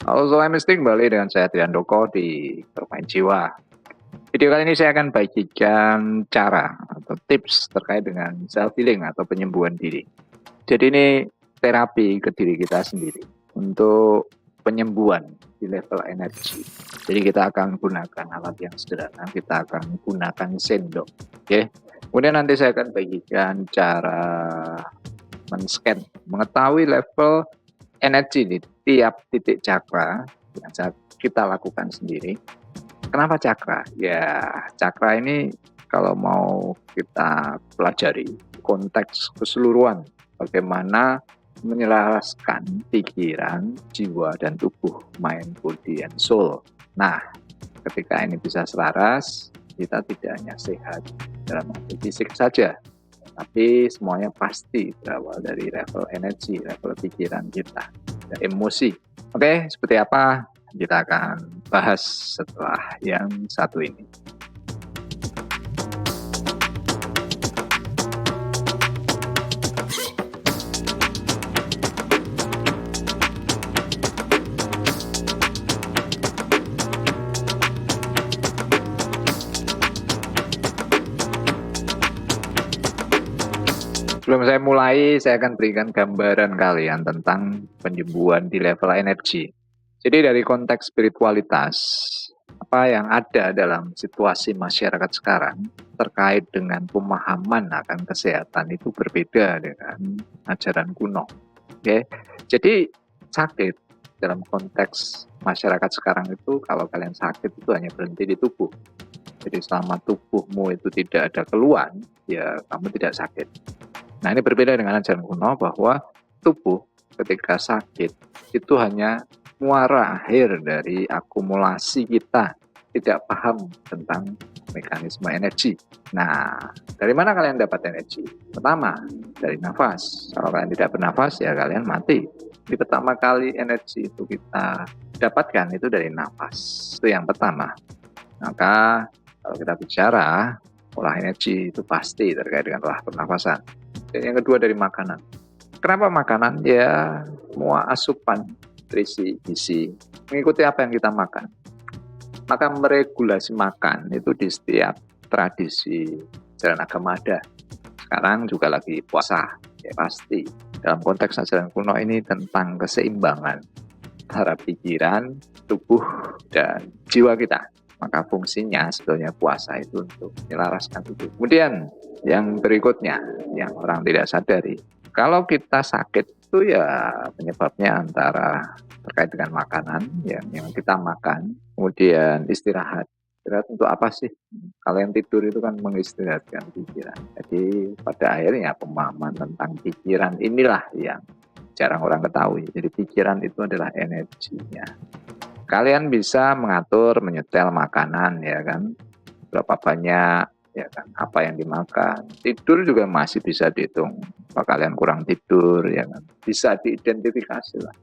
Halo Sobat Mistik, kembali dengan saya Triandoko di Bermain Jiwa. Video kali ini saya akan bagikan cara atau tips terkait dengan self healing atau penyembuhan diri. Jadi ini terapi ke diri kita sendiri untuk penyembuhan di level energi. Jadi kita akan gunakan alat yang sederhana, kita akan gunakan sendok. Oke. Kemudian nanti saya akan bagikan cara men-scan, mengetahui level energi di tiap titik cakra yang kita lakukan sendiri. Kenapa cakra? Ya, cakra ini kalau mau kita pelajari konteks keseluruhan bagaimana menyelaraskan pikiran, jiwa, dan tubuh, mind, body, and soul. Nah, ketika ini bisa selaras, kita tidak hanya sehat dalam arti fisik saja, tapi semuanya pasti berawal dari level energi, level pikiran kita, dan emosi. Oke, seperti apa? Kita akan bahas setelah yang satu ini. Sebelum saya mulai, saya akan berikan gambaran kalian tentang penyembuhan di level energi. Jadi dari konteks spiritualitas, apa yang ada dalam situasi masyarakat sekarang terkait dengan pemahaman akan kesehatan itu berbeda dengan ajaran kuno. Oke, jadi sakit dalam konteks masyarakat sekarang itu kalau kalian sakit itu hanya berhenti di tubuh. Jadi selama tubuhmu itu tidak ada keluhan, ya kamu tidak sakit. Nah, ini berbeda dengan ajaran kuno bahwa tubuh ketika sakit itu hanya muara akhir dari akumulasi kita tidak paham tentang mekanisme energi. Nah, dari mana kalian dapat energi? Pertama, dari nafas. Kalau kalian tidak bernafas, ya kalian mati. Jadi pertama kali energi itu kita dapatkan itu dari nafas. Itu yang pertama. Maka kalau kita bicara olah energi itu pasti terkait dengan olah pernafasan. Dan yang kedua dari makanan. Kenapa makanan? Ya semua asupan berisi gizi mengikuti apa yang kita makan. Maka meregulasi makan itu di setiap tradisi ajaran agama ada. Sekarang juga lagi puasa, ya pasti. Dalam konteks ajaran kuno ini tentang keseimbangan antara pikiran, tubuh, dan jiwa kita. Maka fungsinya sebetulnya puasa itu untuk menyelaraskan tubuh. Kemudian yang berikutnya, yang orang tidak sadari, kalau kita sakit itu ya penyebabnya antara terkait dengan makanan yang kita makan, kemudian istirahat. Istirahat untuk apa sih? Kalau yang tidur itu kan mengistirahatkan pikiran. Jadi pada akhirnya pemahaman tentang pikiran inilah yang jarang orang ketahui. Jadi pikiran itu adalah energinya. Kalian bisa mengatur, menyetel makanan ya kan, berapa banyak ya kan, apa yang dimakan. Tidur juga masih bisa dihitung. Apa kalian kurang tidur ya kan, bisa diidentifikasi lah.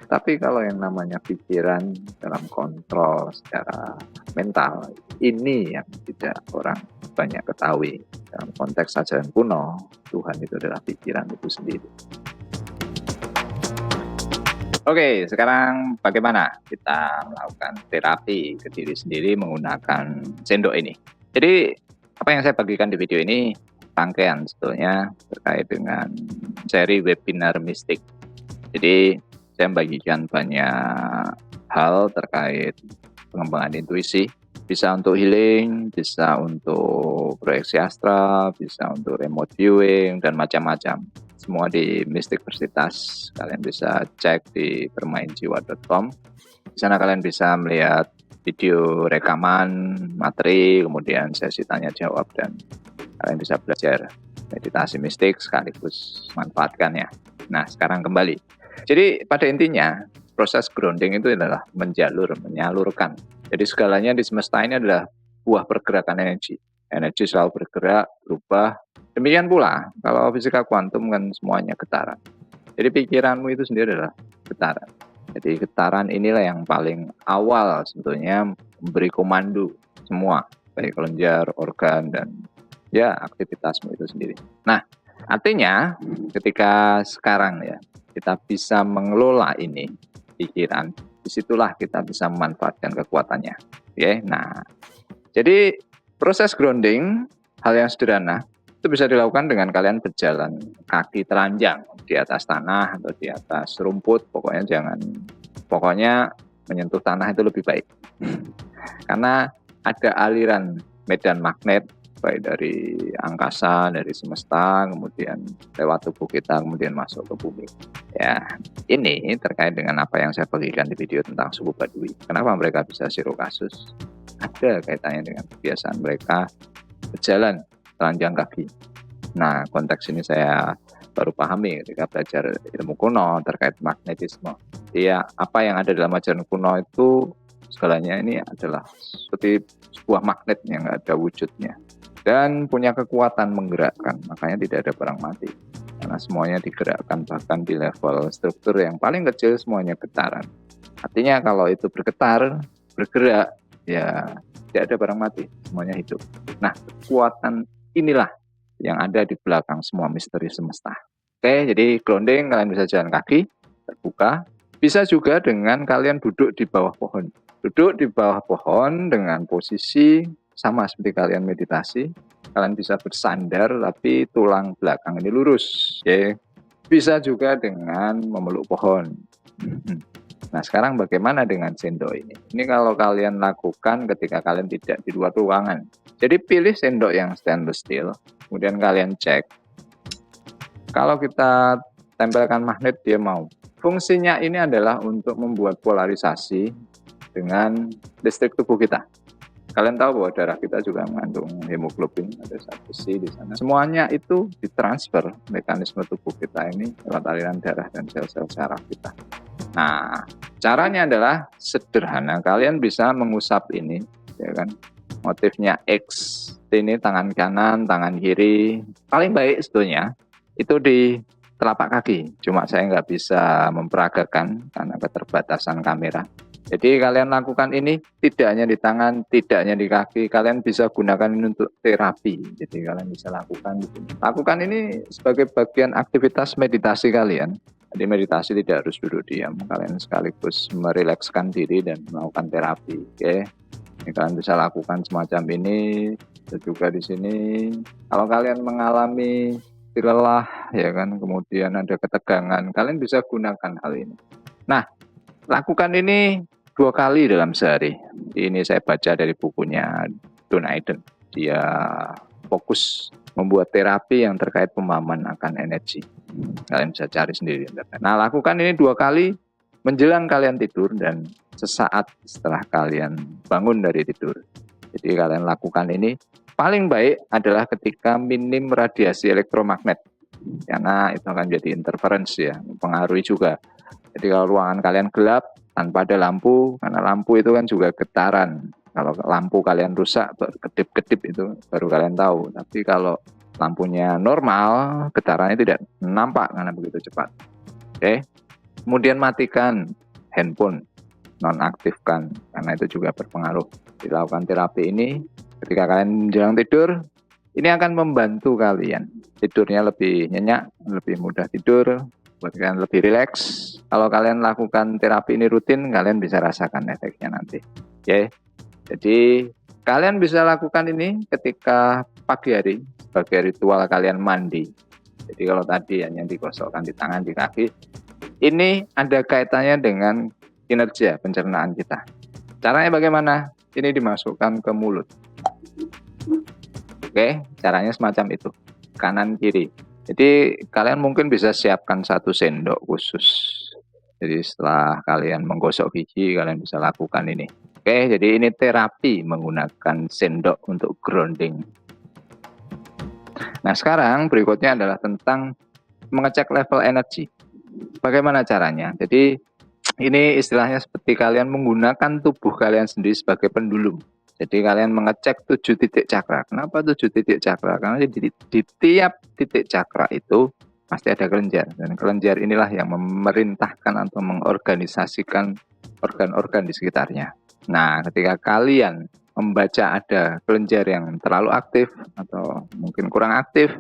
Tapi kalau yang namanya pikiran dalam kontrol secara mental, ini yang tidak orang banyak ketahui. Dalam konteks ajaran kuno, Tuhan itu adalah pikiran itu sendiri. Oke, sekarang bagaimana kita melakukan terapi ke diri sendiri menggunakan sendok ini. Jadi, apa yang saya bagikan di video ini rangkaian sebetulnya terkait dengan seri webinar mistik. Jadi, saya membagikan banyak hal terkait pengembangan intuisi, bisa untuk healing, bisa untuk proyeksi astral, bisa untuk remote viewing, dan macam-macam. Semua di Mistikversitas. Kalian bisa cek di bermainjiwa.com. Di sana kalian bisa melihat video rekaman, materi, kemudian sesi tanya jawab, dan kalian bisa belajar meditasi mistik sekaligus manfaatkannya. Nah, sekarang kembali. Jadi pada intinya proses grounding itu adalah menyalurkan. Jadi segalanya di semesta ini adalah buah pergerakan energi. Energi selalu bergerak, berubah. Demikian pula, kalau fisika kuantum kan semuanya getaran. Jadi pikiranmu itu sendiri adalah getaran. Jadi getaran inilah yang paling awal sebetulnya memberi komando semua, baik kelenjar, organ, dan ya aktivitasmu itu sendiri. Nah, artinya ketika sekarang ya kita bisa mengelola ini pikiran, disitulah kita bisa memanfaatkan kekuatannya. Oke, nah, jadi proses grounding, hal yang sederhana, itu bisa dilakukan dengan kalian berjalan kaki telanjang di atas tanah atau di atas rumput, pokoknya menyentuh tanah itu lebih baik. Karena ada aliran medan magnet baik dari angkasa, dari semesta, kemudian lewat tubuh kita, kemudian masuk ke bumi. Ya, ini terkait dengan apa yang saya bagikan di video tentang suku Baduy. Kenapa mereka bisa zero kasus? Ada kaitannya dengan kebiasaan mereka berjalan telanjang kaki. Nah, konteks ini saya baru pahami ketika belajar ilmu kuno terkait magnetisme. Ya, apa yang ada dalam ajaran kuno itu segalanya ini adalah seperti sebuah magnet yang nggak ada wujudnya dan punya kekuatan menggerakkan, makanya tidak ada barang mati karena semuanya digerakkan, bahkan di level struktur yang paling kecil semuanya getaran. Artinya kalau itu bergetar, bergerak, ya tidak ada barang mati, semuanya hidup. Nah, kekuatan inilah yang ada di belakang semua misteri semesta. Oke, jadi grounding kalian bisa jalan kaki terbuka, bisa juga dengan kalian duduk di bawah pohon. Duduk di bawah pohon dengan posisi sama seperti kalian meditasi. Kalian bisa bersandar tapi tulang belakang ini lurus. Oke. Bisa juga dengan memeluk pohon. Nah, sekarang bagaimana dengan sendok ini? Ini kalau kalian lakukan ketika kalian tidak di luar ruangan. Jadi pilih sendok yang stainless steel, kemudian kalian cek. Kalau kita tempelkan magnet, dia mau. Fungsinya ini adalah untuk membuat polarisasi dengan listrik tubuh kita. Kalian tahu bahwa darah kita juga mengandung hemoglobin, ada zat besi di sana. Semuanya itu ditransfer mekanisme tubuh kita ini lewat aliran darah dan sel-sel saraf kita. Nah, caranya adalah sederhana. Kalian bisa mengusap ini, ya kan? Motifnya X. Ini tangan kanan, tangan kiri. Paling baik sebetulnya itu di telapak kaki. Cuma saya nggak bisa memperagakan karena keterbatasan kamera. Jadi kalian lakukan ini tidak hanya di tangan, tidak hanya di kaki, kalian bisa gunakan ini untuk terapi. Jadi kalian bisa lakukan ini sebagai bagian aktivitas meditasi kalian. Jadi meditasi tidak harus duduk diam, kalian sekaligus merilekskan diri dan melakukan terapi. Oke, ini kalian bisa lakukan semacam ini. Dan juga di sini, kalau kalian mengalami lelah, ya kan, kemudian ada ketegangan, kalian bisa gunakan hal ini. Nah, lakukan ini 2 kali dalam sehari. Ini saya baca dari bukunya Don Aiden. Dia fokus membuat terapi yang terkait pemahaman akan energi. Kalian bisa cari sendiri. Nah, lakukan ini 2 kali menjelang kalian tidur dan sesaat setelah kalian bangun dari tidur. Jadi kalian lakukan ini paling baik adalah ketika minim radiasi elektromagnet. Karena itu akan jadi interferensi ya, mempengaruhi juga. Jadi kalau ruangan kalian gelap, tanpa ada lampu, karena lampu itu kan juga getaran. Kalau lampu kalian rusak, kedip-kedip itu baru kalian tahu. Tapi kalau lampunya normal, getarannya tidak nampak karena begitu cepat. Oke. Kemudian matikan handphone, nonaktifkan, karena itu juga berpengaruh. Dilakukan terapi ini, ketika kalian menjelang tidur, ini akan membantu kalian. Tidurnya lebih nyenyak, lebih mudah tidur, buat kalian lebih rileks. Kalau kalian lakukan terapi ini rutin, kalian bisa rasakan efeknya nanti. Oke. Jadi kalian bisa lakukan ini ketika pagi hari sebagai ritual kalian mandi. Jadi kalau tadi hanya digosokkan di tangan, di kaki, ini ada kaitannya dengan kinerja pencernaan kita. Caranya bagaimana? Ini dimasukkan ke mulut. Oke, caranya semacam itu. Kanan kiri. Jadi kalian mungkin bisa siapkan 1 sendok khusus. Jadi setelah kalian menggosok gigi, kalian bisa lakukan ini. Oke, jadi ini terapi menggunakan sendok untuk grounding. Nah, sekarang berikutnya adalah tentang mengecek level energi. Bagaimana caranya? Jadi ini istilahnya seperti kalian menggunakan tubuh kalian sendiri sebagai pendulum. Jadi kalian mengecek 7 titik cakra. Kenapa 7 titik cakra? Karena di tiap titik cakra itu pasti ada kelenjar. Dan kelenjar inilah yang memerintahkan atau mengorganisasikan organ-organ di sekitarnya. Nah, ketika kalian membaca ada kelenjar yang terlalu aktif atau mungkin kurang aktif,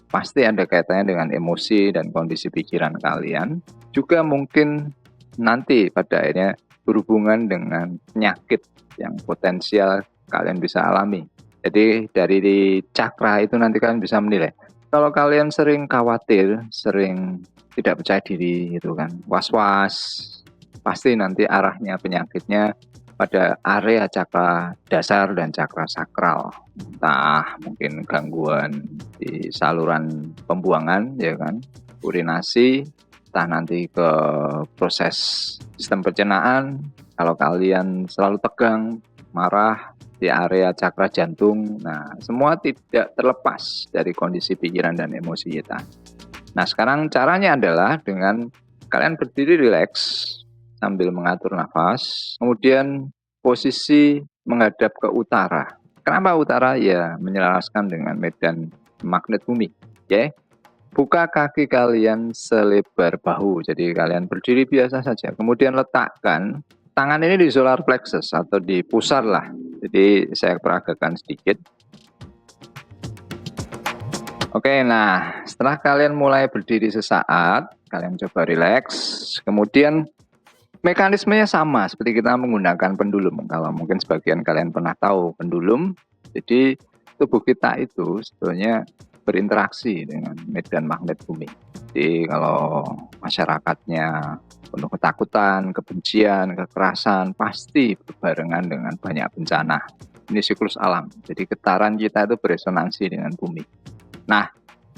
pasti ada kaitannya dengan emosi dan kondisi pikiran kalian. Juga mungkin nanti pada akhirnya berhubungan dengan penyakit yang potensial kalian bisa alami. Jadi dari cakra itu nanti kalian bisa menilai. Kalau kalian sering khawatir, sering tidak percaya diri gitu kan, was-was, pasti nanti arahnya penyakitnya pada area cakra dasar dan cakra sakral. Entah mungkin gangguan di saluran pembuangan ya kan, urinasi, entah nanti ke proses sistem pencernaan. Kalau kalian selalu tegang, marah di area cakra jantung, nah semua tidak terlepas dari kondisi pikiran dan emosi kita. Nah sekarang caranya adalah dengan kalian berdiri rileks sambil mengatur nafas, kemudian posisi menghadap ke utara. Kenapa utara? Ya menyelaraskan dengan medan magnet bumi. Ya, buka kaki kalian selebar bahu, jadi kalian berdiri biasa saja. Kemudian letakkan tangan ini di solar plexus atau di pusar lah. Jadi saya peragakan sedikit. Oke, nah setelah kalian mulai berdiri sesaat, kalian coba rileks. Kemudian mekanismenya sama seperti kita menggunakan pendulum. Kalau mungkin sebagian kalian pernah tahu pendulum, jadi tubuh kita itu sebetulnya berinteraksi dengan medan magnet bumi. Jadi kalau masyarakatnya penuh ketakutan, kebencian, kekerasan, pasti berbarengan dengan banyak bencana. Ini siklus alam. Jadi getaran kita itu beresonansi dengan bumi. Nah,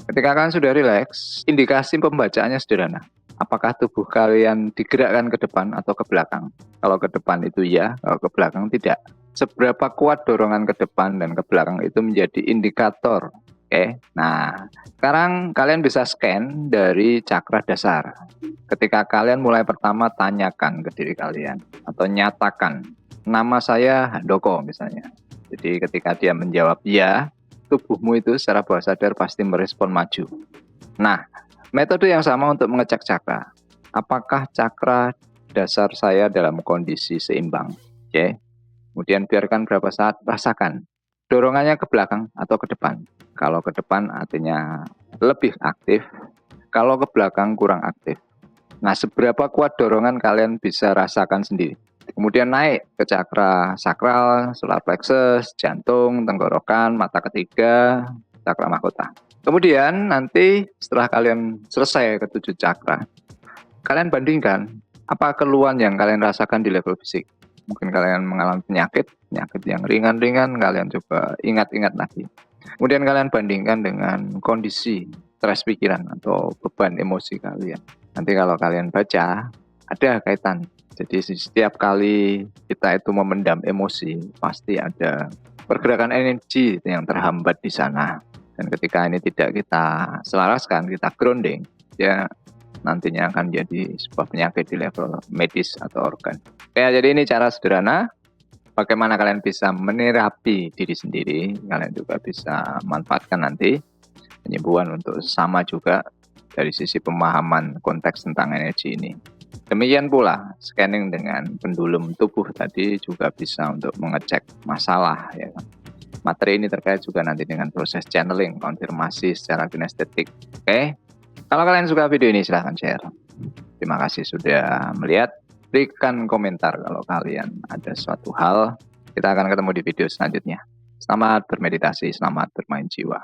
ketika kalian sudah rileks, indikasi pembacaannya sederhana. Apakah tubuh kalian digerakkan ke depan atau ke belakang? Kalau ke depan itu ya, kalau ke belakang tidak. Seberapa kuat dorongan ke depan dan ke belakang itu menjadi indikator. Oke, nah sekarang kalian bisa scan dari cakra dasar. Ketika kalian mulai pertama, tanyakan ke diri kalian atau nyatakan, nama saya Handoko misalnya. Jadi ketika dia menjawab ya, tubuhmu itu secara bawah sadar pasti merespon maju. Nah, metode yang sama untuk mengecek cakra. Apakah cakra dasar saya dalam kondisi seimbang? Oke. Kemudian biarkan berapa saat, rasakan. Dorongannya ke belakang atau ke depan. Kalau ke depan artinya lebih aktif. Kalau ke belakang kurang aktif. Nah, seberapa kuat dorongan kalian bisa rasakan sendiri. Kemudian naik ke cakra sakral, solar plexus, jantung, tenggorokan, mata ketiga, cakra mahkota. Kemudian nanti setelah kalian selesai ke 7 cakra, kalian bandingkan apa keluhan yang kalian rasakan di level fisik. Mungkin kalian mengalami penyakit yang ringan-ringan, kalian coba ingat-ingat lagi. Kemudian kalian bandingkan dengan kondisi stres pikiran atau beban emosi kalian. Nanti kalau kalian baca, ada kaitan. Jadi setiap kali kita itu memendam emosi, pasti ada pergerakan energi yang terhambat di sana. Dan ketika ini tidak kita selaraskan, kita grounding, ya nantinya akan jadi sebuah penyakit di level medis atau organ. Ya, jadi ini cara sederhana bagaimana kalian bisa menerapi diri sendiri. Kalian juga bisa manfaatkan nanti penyembuhan untuk sama juga dari sisi pemahaman konteks tentang energi ini. Demikian pula scanning dengan pendulum tubuh tadi juga bisa untuk mengecek masalah ya kan. Materi ini terkait juga nanti dengan proses channeling, konfirmasi secara kinestetik. Oke. Kalau kalian suka video ini silahkan share. Terima kasih sudah melihat. Berikan komentar kalau kalian ada suatu hal. Kita akan ketemu di video selanjutnya. Selamat bermeditasi, selamat bermain jiwa.